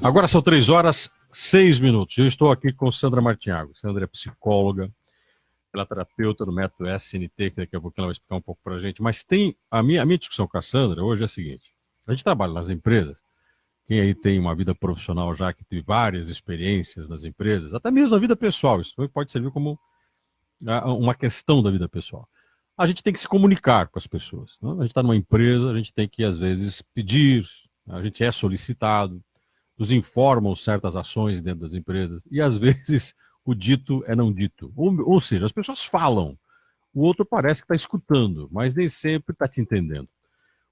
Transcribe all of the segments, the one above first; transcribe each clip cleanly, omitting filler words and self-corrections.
Agora são 3h06. Eu estou aqui com Sandra Martinhago. Sandra é psicóloga, ela é terapeuta do método SNT, que daqui a pouco ela vai explicar um pouco para a gente. Mas tem a minha discussão com a Sandra hoje é a seguinte: a gente trabalha nas empresas, quem aí tem uma vida profissional já, que teve várias experiências nas empresas, até mesmo na vida pessoal, isso pode servir como uma questão da vida pessoal. A gente tem que se comunicar com as pessoas, né? A gente está numa empresa, a gente tem que, às vezes, pedir, a gente é solicitado, nos informam certas ações dentro das empresas, e às vezes o dito é não dito. Ou seja, as pessoas falam, o outro parece que está escutando, mas nem sempre está te entendendo.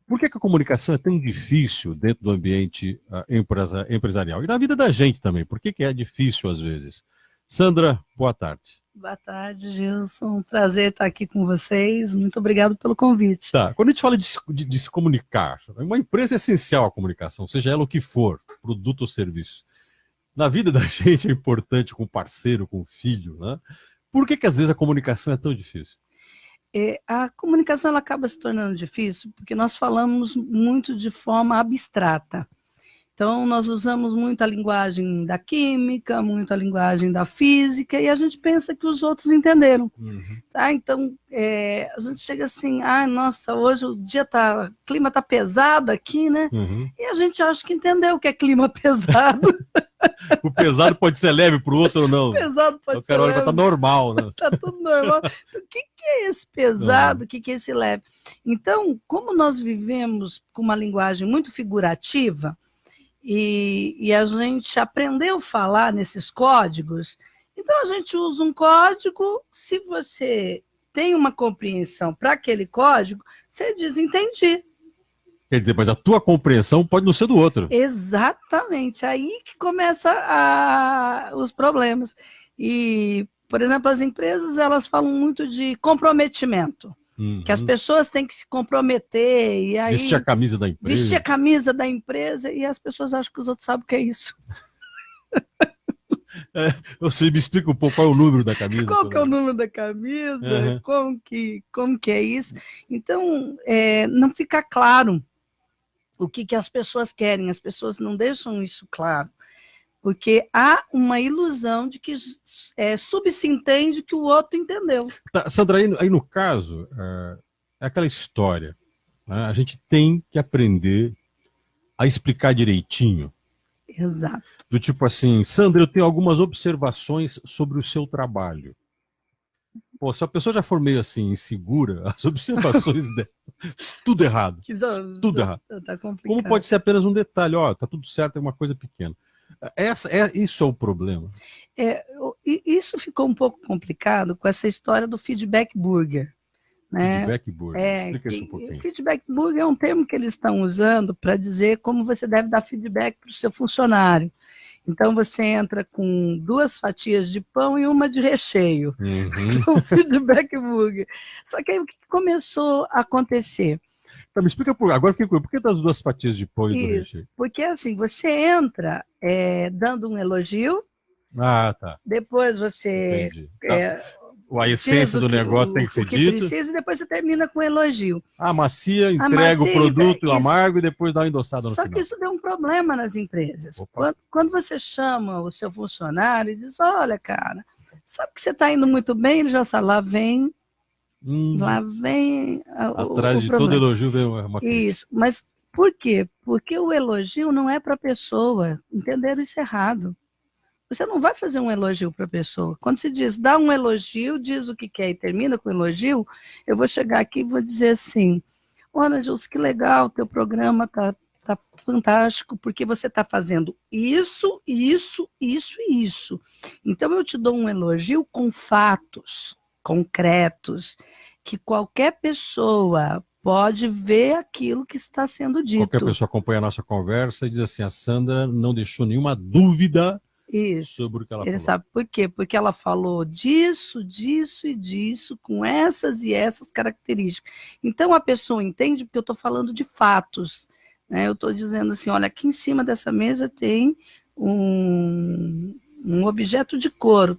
Por que a comunicação é tão difícil dentro do ambiente empresarial? E na vida da gente também, por que é difícil às vezes? Sandra, boa tarde. Boa tarde, Gilson. Prazer estar aqui com vocês. Muito obrigado pelo convite. Tá. Quando a gente fala de se comunicar, uma empresa é essencial a comunicação, seja ela o que for, produto ou serviço. Na vida da gente é importante com o parceiro, com o filho, né? Por que às vezes a comunicação é tão difícil? A comunicação ela acaba se tornando difícil porque nós falamos muito de forma abstrata. Então, nós usamos muito a linguagem da química, muito a linguagem da física, e a gente pensa que os outros entenderam. Uhum. Tá? Então, a gente chega assim, nossa, hoje o clima está pesado aqui, né? Uhum. E a gente acha que entendeu o que é clima pesado. O pesado pode ser leve para o outro ou não. O pesado pode ser leve. Tá normal, né? Tá tudo normal. Então, o que é esse pesado? O que é esse leve? Então, como nós vivemos com uma linguagem muito figurativa, e a gente aprendeu a falar nesses códigos, então a gente usa um código, se você tem uma compreensão para aquele código, você diz entendi. Quer dizer, mas a tua compreensão pode não ser do outro. Exatamente, aí que começa os problemas. E, por exemplo, as empresas elas falam muito de comprometimento. Uhum. Que as pessoas têm que se comprometer. E aí, vestir a camisa da empresa. Vestir a camisa da empresa e as pessoas acham que os outros sabem o que é isso. Você me explica um pouco qual é o número da camisa. Qual que é o número da camisa, como que é isso. Então, não fica claro o que as pessoas querem, as pessoas não deixam isso claro. Porque há uma ilusão de que subsentende que o outro entendeu. Tá, Sandra, aí no caso, é aquela história, né? A gente tem que aprender a explicar direitinho. Exato. Do tipo assim, Sandra, eu tenho algumas observações sobre o seu trabalho. Pô, se a pessoa já for meio assim, insegura, as observações dela, tudo errado. Tudo errado. Tá complicado. Como pode ser apenas um detalhe, tá tudo certo, é uma coisa pequena. Isso é o problema. Isso ficou um pouco complicado com essa história do feedback burger. Né? Feedback burger, explica isso um pouquinho. Feedback burger é um termo que eles estão usando para dizer como você deve dar feedback para o seu funcionário. Então, você entra com 2 fatias de pão e uma de recheio. Uhum. Então, feedback burger. Só que aí o que começou a acontecer? Então, me explica por que das 2 fatias de pão e do recheio? Porque assim, você entra dando um elogio, tá. Depois você... A essência do negócio tem que ser dito. Precisa, e depois você termina com elogio. Amacia, entrega o produto amargo e depois dá uma endossada no final. Só que isso deu um problema nas empresas. Quando você chama o seu funcionário e diz, olha, cara, sabe que você está indo muito bem, ele já sabe, lá vem atrás de todo elogio vem uma crítica. Isso, mas por quê? Porque o elogio não é para a pessoa. Entenderam isso errado. Você não vai fazer um elogio para a pessoa. Quando se diz, dá um elogio, diz o que quer e termina com elogio, eu vou chegar aqui e vou dizer assim, olha, Gilson, que legal, teu programa tá fantástico, porque você está fazendo isso, isso, isso e isso. Então, eu te dou um elogio com fatos concretos, que qualquer pessoa pode ver aquilo que está sendo dito. Qualquer pessoa acompanha a nossa conversa e diz assim, a Sandra não deixou nenhuma dúvida sobre o que ela falou. Ele sabe por quê? Porque ela falou disso, disso e disso, com essas e essas características. Então, a pessoa entende porque eu estou falando de fatos. Né? Eu estou dizendo assim, olha, aqui em cima dessa mesa tem um objeto de couro.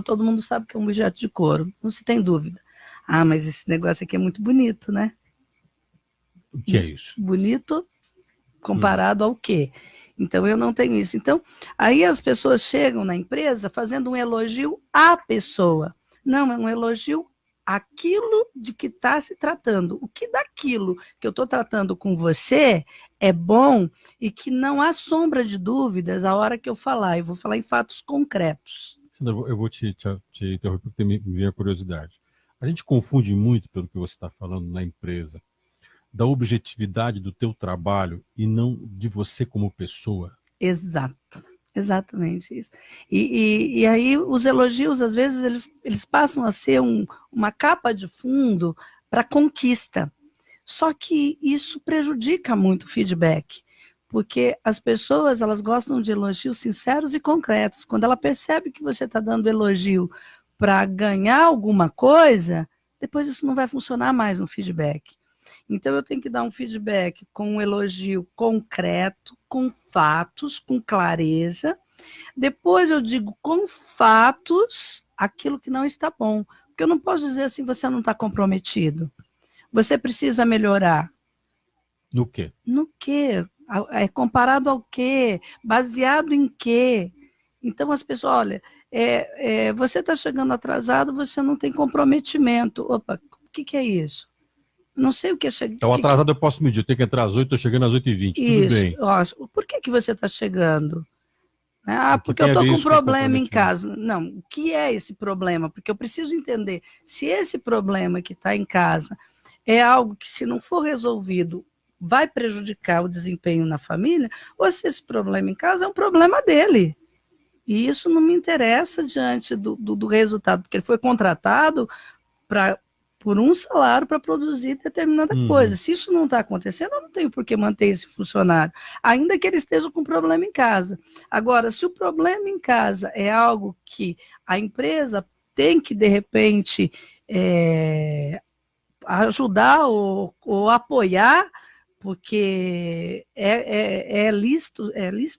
Todo mundo sabe que é um objeto de couro, não se tem dúvida. Mas esse negócio aqui é muito bonito, né? O que é isso? Bonito comparado ao quê? Então, eu não tenho isso. Então, aí as pessoas chegam na empresa fazendo um elogio à pessoa. Não, é um elogio àquilo de que está se tratando. O que daquilo que eu estou tratando com você é bom e que não há sombra de dúvidas a hora que eu falar. Eu vou falar em fatos concretos. Sandra, eu vou te interromper porque me veio a curiosidade. A gente confunde muito, pelo que você está falando, na empresa, da objetividade do teu trabalho e não de você como pessoa. Exato, exatamente isso. E aí os elogios, às vezes, eles passam a ser uma capa de fundo para conquista. Só que isso prejudica muito o feedback, porque as pessoas elas gostam de elogios sinceros e concretos. Quando ela percebe que você está dando elogio para ganhar alguma coisa, depois isso não vai funcionar mais no feedback. Então, eu tenho que dar um feedback com um elogio concreto, com fatos, com clareza. Depois eu digo com fatos aquilo que não está bom. Porque eu não posso dizer assim, você não está comprometido. Você precisa melhorar. No quê? No quê? É comparado ao quê? Baseado em quê? Então, as pessoas, olha, você está chegando atrasado, você não tem comprometimento. Opa, o que é isso? Não sei o que é chegar. Então, atrasado eu posso medir. Eu tenho que entrar às 8, estou chegando às 8h20. Tudo bem. Ó, por que você está chegando? Porque eu estou com um problema em casa. Não, o que é esse problema? Porque eu preciso entender se esse problema que está em casa é algo que, se não for resolvido, vai prejudicar o desempenho na família, ou se esse problema em casa é um problema dele. E isso não me interessa diante do resultado, porque ele foi contratado por um salário para produzir determinada coisa. Se isso não está acontecendo, eu não tenho por que manter esse funcionário, ainda que ele esteja com problema em casa. Agora, se o problema em casa é algo que a empresa tem que, de repente, ajudar ou apoiar, porque é lícito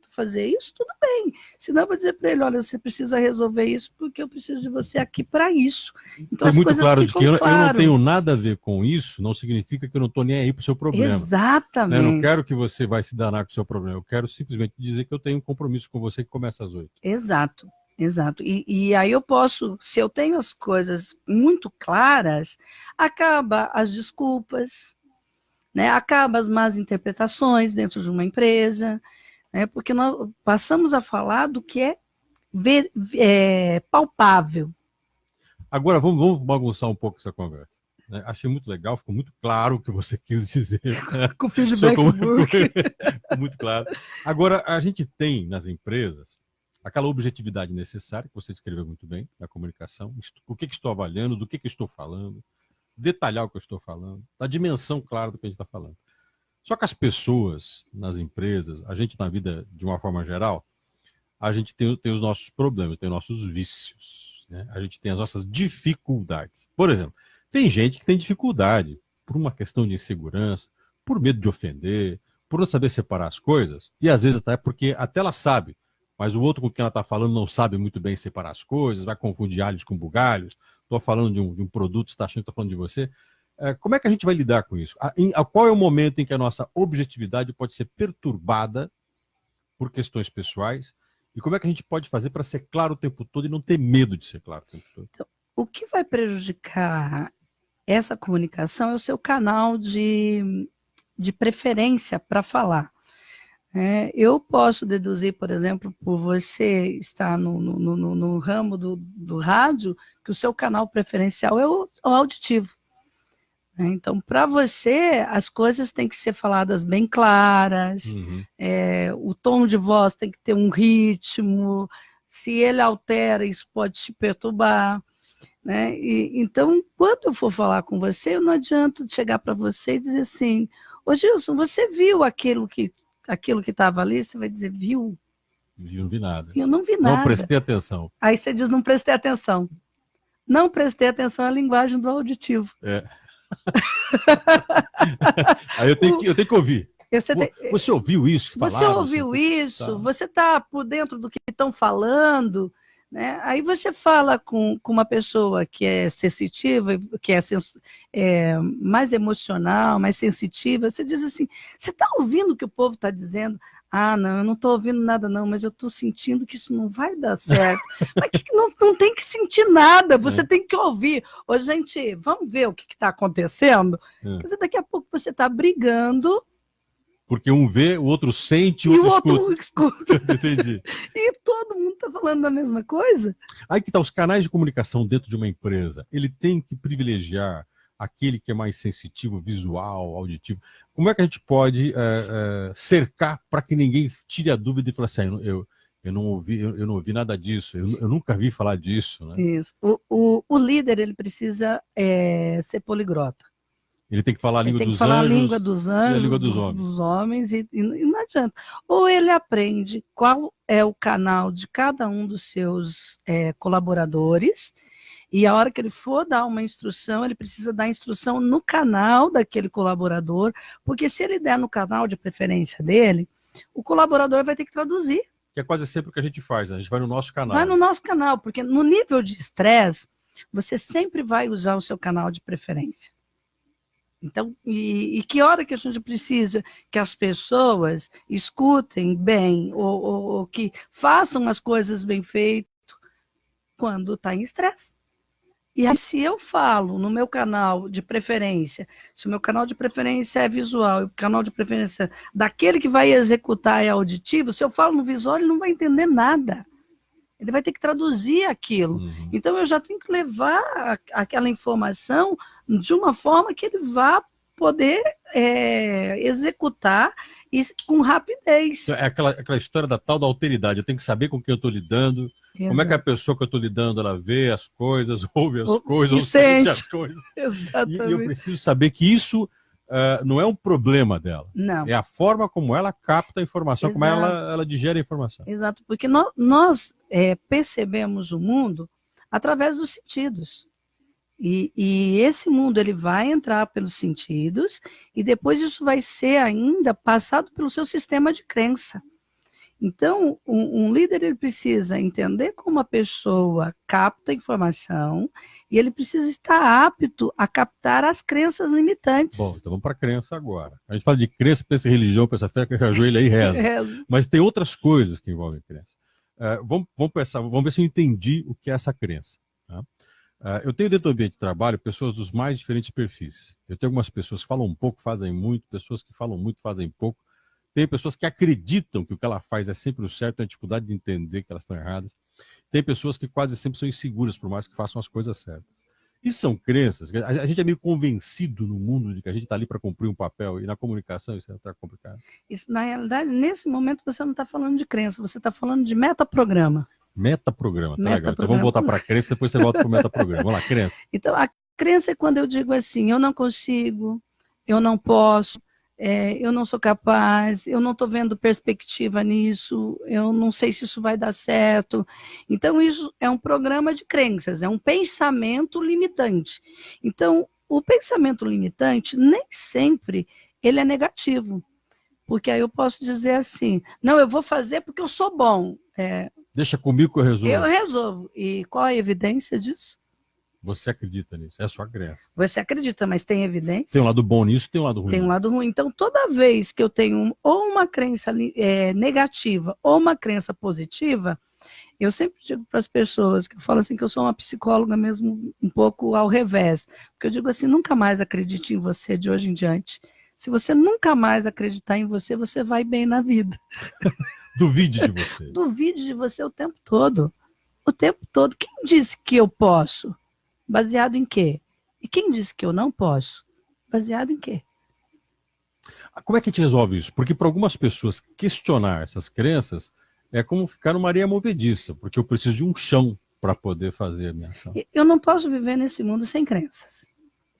fazer isso, tudo bem. Senão eu vou dizer para ele, olha, você precisa resolver isso porque eu preciso de você aqui para isso. Então, é muito claro de que eu não tenho nada a ver com isso, não significa que eu não estou nem aí para o seu problema. Exatamente. Eu não quero que você vai se danar com o seu problema, eu quero simplesmente dizer que eu tenho um compromisso com você que começa às 8. Exato. E aí eu posso, se eu tenho as coisas muito claras, acaba as desculpas, né? Acaba as más interpretações dentro de uma empresa, né? Porque nós passamos a falar do que é palpável. Agora, vamos bagunçar um pouco essa conversa. Né? Achei muito legal, ficou muito claro o que você quis dizer. Com feedback muito claro. Agora, a gente tem nas empresas aquela objetividade necessária, que você descreveu muito bem, na comunicação, o que estou avaliando, do que estou falando, detalhar o que eu estou falando, da dimensão clara do que a gente está falando. Só que as pessoas nas empresas, a gente na vida de uma forma geral, a gente tem os nossos problemas, tem os nossos vícios, né? A gente tem as nossas dificuldades. Por exemplo, tem gente que tem dificuldade por uma questão de insegurança, por medo de ofender, por não saber separar as coisas, e às vezes até porque até ela sabe, mas o outro com quem ela está falando não sabe muito bem separar as coisas, vai confundir alhos com bugalhos. Estou falando de um produto, você está achando que estou falando de você. Como é que a gente vai lidar com isso? Qual é o momento em que a nossa objetividade pode ser perturbada por questões pessoais? E como é que a gente pode fazer para ser claro o tempo todo e não ter medo de ser claro o tempo todo? Então, o que vai prejudicar essa comunicação é o seu canal de preferência para falar. Eu posso deduzir, por exemplo, por você estar no ramo do rádio, que o seu canal preferencial é o auditivo. Então, para você, as coisas têm que ser faladas bem claras, o tom de voz tem que ter um ritmo, se ele altera, isso pode te perturbar. Né? Então, quando eu for falar com você, eu não adianta chegar para você e dizer assim, ô Gilson, você viu aquilo que estava ali? Você vai dizer, viu? Não vi nada. Eu não vi nada. Não prestei atenção. Aí você diz, não prestei atenção. Não prestei atenção à linguagem do auditivo. Aí eu tenho que ouvir. Você ouviu isso que falaram? Você ouviu isso? Tá. Você está por dentro do que estão falando? né? Aí você fala com uma pessoa que é sensitiva, que é mais emocional, mais sensitiva, você diz assim, você está ouvindo o que o povo está dizendo? Ah, não, eu não estou ouvindo nada não, mas eu estou sentindo que isso não vai dar certo. Mas não tem que sentir nada, você tem que ouvir. Ô, gente, vamos ver o que está acontecendo? Quer dizer, daqui a pouco você está brigando. Porque um vê, o outro sente, o outro escuta. Entendi. E todo mundo está falando da mesma coisa. Aí que tá, os canais de comunicação dentro de uma empresa, ele tem que privilegiar aquele que é mais sensitivo, visual, auditivo. Como é que a gente pode cercar para que ninguém tire a dúvida e fale assim, eu não ouvi nada disso, eu nunca vi falar disso, né? Isso. O líder, ele precisa ser poliglota. Ele tem que falar a língua dos anjos. Tem que falar a língua dos anjos, e a língua dos homens, e não adianta. Ou ele aprende qual é o canal de cada um dos seus colaboradores, e a hora que ele for dar uma instrução, ele precisa dar instrução no canal daquele colaborador, porque se ele der no canal de preferência dele, o colaborador vai ter que traduzir. Que é quase sempre o que a gente faz, né? A gente vai no nosso canal. Vai no nosso canal, porque no nível de estresse, você sempre vai usar o seu canal de preferência. Então, e que hora que a gente precisa que as pessoas escutem bem ou que façam as coisas bem feitas quando está em estresse? E aí, se eu falo no meu canal de preferência, se o meu canal de preferência é visual e o canal de preferência daquele que vai executar é auditivo, se eu falo no visual, ele não vai entender nada. Ele vai ter que traduzir aquilo. Então, eu já tenho que levar aquela informação de uma forma que ele vá poder executar com rapidez. É aquela história da tal da alteridade. Eu tenho que saber com quem eu estou lidando. Exato. Como é que a pessoa que eu estou lidando, ela vê as coisas, ouve as coisas, ou sente as coisas. Exatamente. E eu preciso saber que isso não é um problema dela. Não. É a forma como ela capta a informação, Exato. como ela digere a informação. Exato, porque nós percebemos o mundo através dos sentidos. E esse mundo ele vai entrar pelos sentidos e depois isso vai ser ainda passado pelo seu sistema de crença. Então, um líder ele precisa entender como a pessoa capta a informação e ele precisa estar apto a captar as crenças limitantes. Bom, então vamos para a crença agora. A gente fala de crença, pensa em religião, pensa fé, que ajoelha aí e reza. Mas tem outras coisas que envolvem crença. Vamos ver se eu entendi o que é essa crença. Tá? Eu tenho dentro do ambiente de trabalho pessoas dos mais diferentes perfis. Eu tenho algumas pessoas que falam um pouco, fazem muito, pessoas que falam muito, fazem pouco. Tem pessoas que acreditam que o que ela faz é sempre o certo, tem dificuldade de entender que elas estão erradas. Tem pessoas que quase sempre são inseguras, por mais que façam as coisas certas. Isso são crenças. A gente é meio convencido no mundo de que a gente está ali para cumprir um papel, e na comunicação isso é complicado. Isso, na realidade, nesse momento você não está falando de crença, você está falando de metaprograma. Metaprograma, tá legal. Então vamos voltar para a crença, depois você volta para o metaprograma. Vamos lá, crença. Então, a crença é quando eu digo assim, eu não consigo, eu não posso, eu não sou capaz, eu não estou vendo perspectiva nisso, eu não sei se isso vai dar certo. Então, isso é um programa de crenças, é um pensamento limitante. Então, o pensamento limitante, nem sempre ele é negativo. Porque aí eu posso dizer assim, não, eu vou fazer porque eu sou bom. Deixa comigo que eu resolvo. Eu resolvo. E qual a evidência disso? Você acredita nisso, é a sua crença. Você acredita, mas tem evidência? Tem um lado bom nisso, tem um lado ruim. Tem um lado ruim. Então, toda vez que eu tenho ou uma crença negativa ou uma crença positiva, eu sempre digo para as pessoas, que eu falo assim que eu sou uma psicóloga mesmo um pouco ao revés, porque eu digo assim, nunca mais acredite em você de hoje em diante. Se você nunca mais acreditar em você, você vai bem na vida. Duvide de você. Duvide de você o tempo todo. O tempo todo. Quem disse que eu posso? Baseado em quê? E quem disse que eu não posso? Baseado em quê? Como é que a gente resolve isso? Porque para algumas pessoas questionar essas crenças é como ficar numa areia movediça, porque eu preciso de um chão para poder fazer a minha ação. Eu não posso viver nesse mundo sem crenças.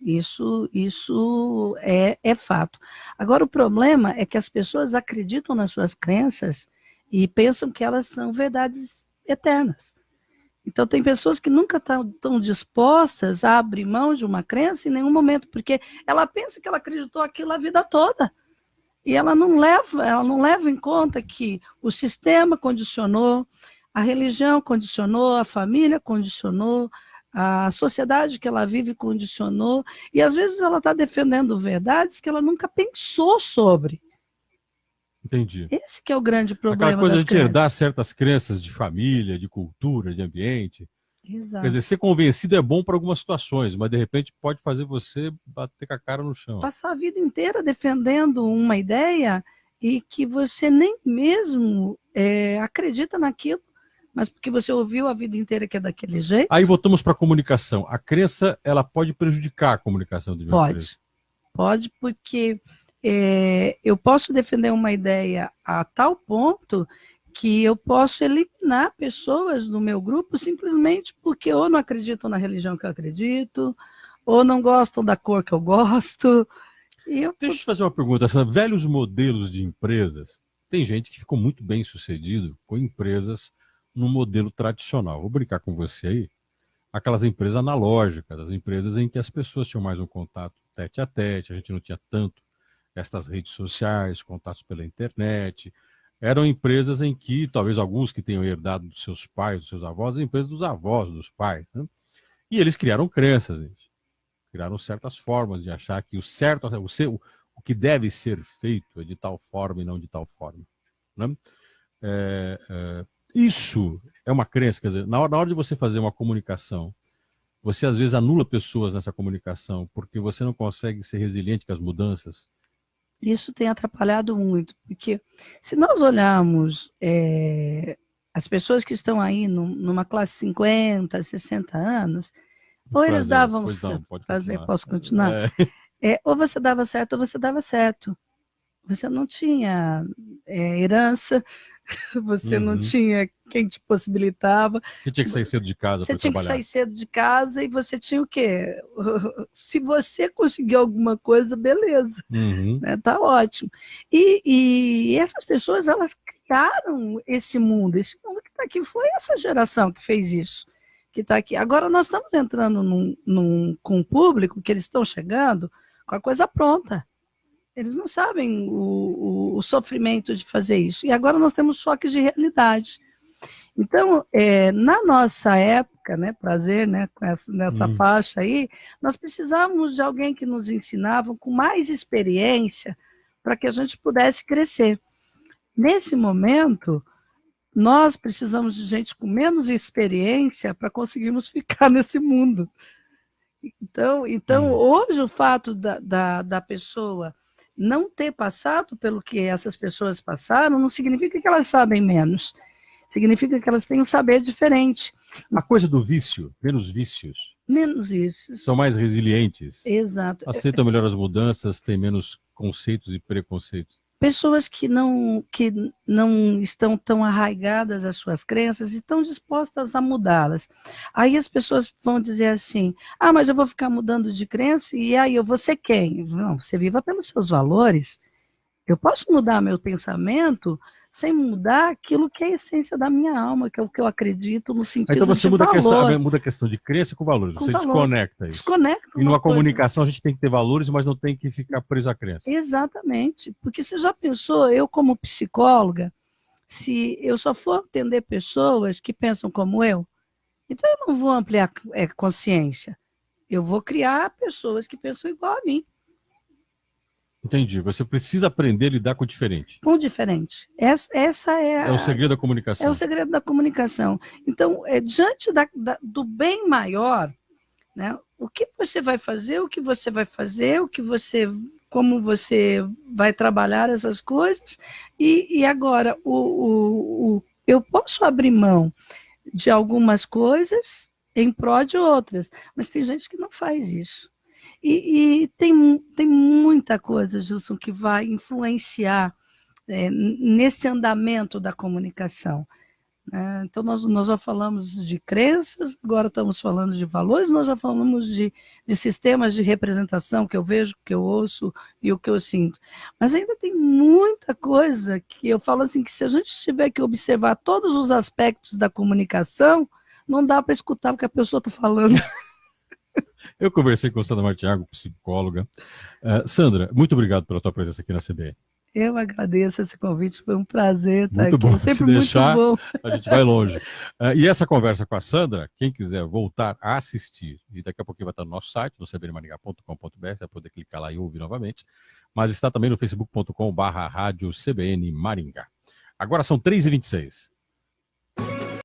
Isso é fato. Agora, o problema é que as pessoas acreditam nas suas crenças e pensam que elas são verdades eternas. Então, tem pessoas que nunca estão dispostas a abrir mão de uma crença em nenhum momento, porque ela pensa que ela acreditou aquilo a vida toda. E ela não leva em conta que o sistema condicionou, A religião condicionou, a família condicionou, a sociedade que ela vive condicionou, e às vezes ela está defendendo verdades que ela nunca pensou sobre. Entendi. Esse que é o grande problema Aquela coisa das de herdar crenças. certas crenças de família, de cultura, de ambiente. Quer Exato. dizer, ser convencido é bom para algumas situações, mas de repente pode fazer você bater com a cara no chão. Passar a vida inteira defendendo uma ideia e que você nem mesmo acredita naquilo, mas porque você ouviu a vida inteira que é daquele jeito. Aí voltamos para a comunicação. A crença, ela pode prejudicar a comunicação de uma empresa? Pode, porque eu posso defender uma ideia a tal ponto que eu posso eliminar pessoas do meu grupo simplesmente porque ou não acreditam na religião que eu acredito, ou não gostam da cor que eu gosto. Deixa eu te fazer uma pergunta. Velhos modelos de empresas, tem gente que ficou muito bem sucedido com empresas no modelo tradicional. Vou brincar com você aí. Aquelas empresas analógicas, as empresas em que as pessoas tinham mais um contato tete a tete, a gente não tinha tanto estas redes sociais, contatos pela internet. Eram empresas em que, talvez alguns que tenham herdado dos seus pais, dos seus avós, empresas dos avós, dos pais. Né? E eles criaram crenças, gente. Criaram certas formas de achar que o certo, o que deve ser feito é de tal forma e não de tal forma. Né? Isso é uma crença, quer dizer, na hora de você fazer uma comunicação, você às vezes anula pessoas nessa comunicação porque você não consegue ser resiliente com as mudanças. Isso tem atrapalhado muito, porque se nós olharmos as pessoas que estão aí numa classe 50, 60 anos, ou eles davam certo. Posso continuar? Ou você dava certo ou você dava certo. Você não tinha herança, você não tinha quem te possibilitava. Você tinha que sair cedo de casa para trabalhar. Você tinha que sair cedo de casa e você tinha o quê? Se você conseguiu alguma coisa, beleza. Né? Tá ótimo. E essas pessoas, elas criaram esse mundo. Esse mundo que está aqui foi essa geração que fez isso. Que está aqui. Agora nós estamos entrando com um público que eles estão chegando com a coisa pronta. Eles não sabem o sofrimento de fazer isso. E agora nós temos choques de realidade. Então, na nossa época, né, prazer, né, nessa faixa aí, nós precisávamos de alguém que nos ensinava com mais experiência para que a gente pudesse crescer. Nesse momento, nós precisamos de gente com menos experiência para conseguirmos ficar nesse mundo. Então hoje o fato da pessoa não ter passado pelo que essas pessoas passaram não significa que elas sabem menos. Significa que elas têm um saber diferente. A coisa do vício, menos vícios. Menos vícios. São mais resilientes. Exato. Aceitam melhor as mudanças, têm menos conceitos e preconceitos. Pessoas que não estão tão arraigadas às suas crenças e estão dispostas a mudá-las. Aí as pessoas vão dizer assim, mas eu vou ficar mudando de crença e aí eu vou ser quem? Não, você viva pelos seus valores. Eu posso mudar meu pensamento sem mudar aquilo que é a essência da minha alma, que é o que eu acredito no sentido então você de valor. Muda a questão de crença com valores, você desconecta isso. Desconecta. E numa comunicação a gente tem que ter valores, mas não tem que ficar preso à crença. Exatamente, porque você já pensou, eu como psicóloga, se eu só for atender pessoas que pensam como eu, então eu não vou ampliar consciência, eu vou criar pessoas que pensam igual a mim. Entendi. Você precisa aprender a lidar com o diferente. Com o diferente. Essa é o segredo da comunicação. É o segredo da comunicação. Então, diante do bem maior, né, o que você vai fazer, como você vai trabalhar essas coisas, e agora eu posso abrir mão de algumas coisas em prol de outras, mas tem gente que não faz isso. E tem muita coisa, Gilson, que vai influenciar nesse andamento da comunicação. Então, nós já falamos de crenças, agora estamos falando de valores, nós já falamos de sistemas de representação que eu vejo, que eu ouço e o que eu sinto. Mas ainda tem muita coisa que eu falo assim, que se a gente tiver que observar todos os aspectos da comunicação, não dá para escutar o que a pessoa está falando. Eu conversei com Sandra Martiago, psicóloga. Sandra, muito obrigado pela tua presença aqui na CBN. Eu agradeço esse convite, foi um prazer estar Muito aqui. bom. É sempre Se muito deixar, bom. a gente vai longe. E essa conversa com a Sandra, quem quiser voltar a assistir, e daqui a pouquinho vai estar no nosso site, no cbnmaringá.com.br, vai poder clicar lá e ouvir novamente, mas está também no facebook.com/rádio CBN Maringá. Agora são 3h26.